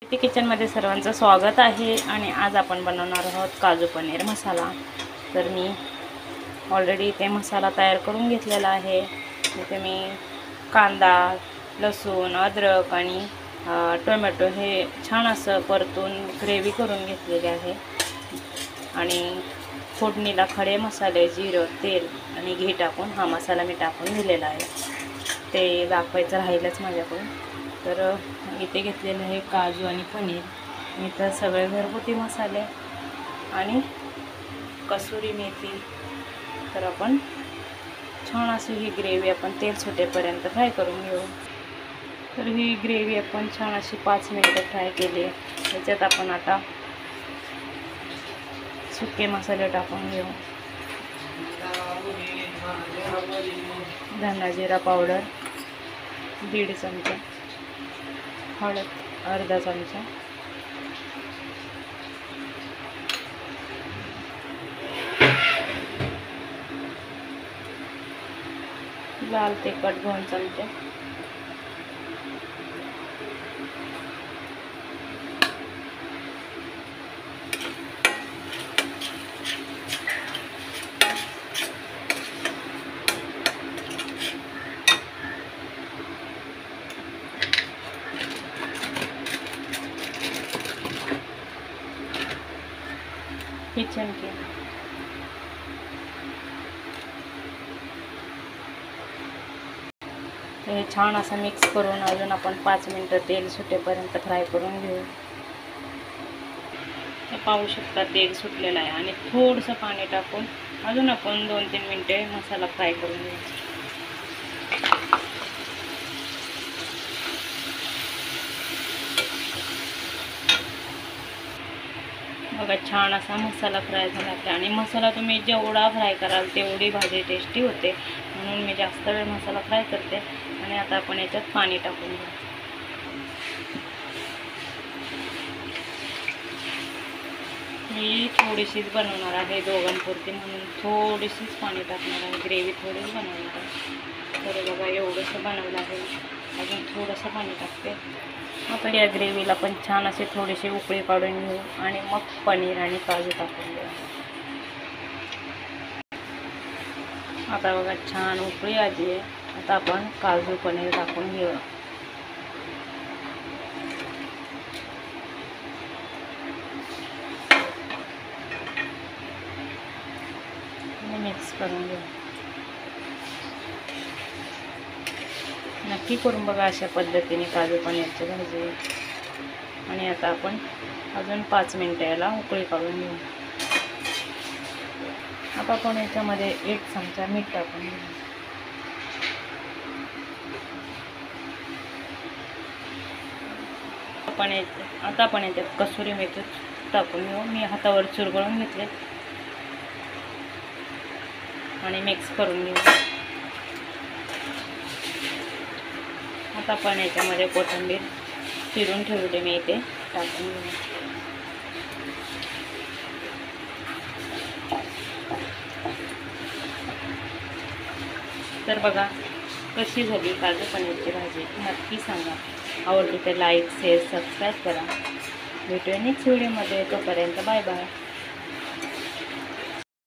प्रीती किचनमध्ये सर्वांचं स्वागत आहे आणि आज आपण बनवणार आहोत काजू पनीर मसाला। तर मी ऑलरेडी इथे मसाला तयार करून घेतलेला आहे। इथे मी कांदा, लसूण, अद्रक आणि टोमॅटो हे छान असं परतून ग्रेव्ही करून घेतलेली आहे आणि फोडणीला खडे मसाले, जिरं, तेल आणि घी टाकून हा मसाला मी टाकून दिलेला आहे। ते दाखवायचं राहिलंच माझ्याकडून। तर इथे घेतलेलं आहे काजू आणि पनीर। इथं सगळे घरगुती मसाले आणि कसुरी मेथी। तर आपण छान अशी ही ग्रेव्ही आपण तेल सुटेपर्यंत फ्राय करून घेऊ। तर ही ग्रेव्ही आपण छान अशी 5 मिनिटं फ्राय केली आहे। त्याच्यात आपण आता सुके मसाले टाकून घेऊ। धना जिरा पावडर 1.5 चमचा, हळद अर्धा चमचा, लाल तिखट 2 चमचे, किचन किंग, हे छान असं मिक्स करून अजून आपण 5 मिनिटं तेल सुटेपर्यंत फ्राय करून घेऊ। तर पाहू शकता तेल सुटलेलं आहे आणि थोडंसं पाणी टाकून अजून आपण 2-3 मिनिटे मसाला फ्राय करून घेऊ। बघा छान असा मसाला फ्राय झाला आहे आणि मसाला तुम्ही जेवढा फ्राय कराल तेवढी भाजी टेस्टी होते, म्हणून मी जास्त वेळ मसाला फ्राय करते। आणि आता आपण याच्यात पाणी टाकून घेऊ। मी थोडीशीच बनवणार आहे दोघांपुरती, म्हणून थोडीशीच पाणी टाकणार आहे। ग्रेव्ही थोडीच बनवणार आहे। तर बघा एवढंसं बनवलं आहे, अजून थोडंसं पाणी टाकते। आपण या ग्रेव्हीला पण छान असे थोडीशी उकळी काढून घेऊ आणि मग पनीर आणि काजू टाकून घेऊ। आता बघा छान उकळी आली आहे। आता आपण काजू पनीर टाकून घेऊ। मिक्स करून घेऊ। नक्की करून बघा अशा पद्धतीने काजू पनीरची भाजी। आणि आता आपण अजून 5 मिनिटं याला उकळी काढून घेऊ। आता आपण याच्यामध्ये 1 चमचा मीठ टाकून घेऊ। आता आपण याच्यात कसुरी मेथी टाकून घेऊ। मी हातावर चुरगळून घेतले आणि मिक्स करून घेऊ। आता आपण याच्यामध्ये कोथिंबीर चिरून ठेवली मी इथे टाकून घेऊ। तर बघा कशी झाली काजू पनीरची भाजी, नक्की सांगा। आवडली तर लाईक, शेअर, सबस्क्राईब करा। भेटूया नेक्स्ट व्हिडिओमध्ये। तोपर्यंत बाय बाय।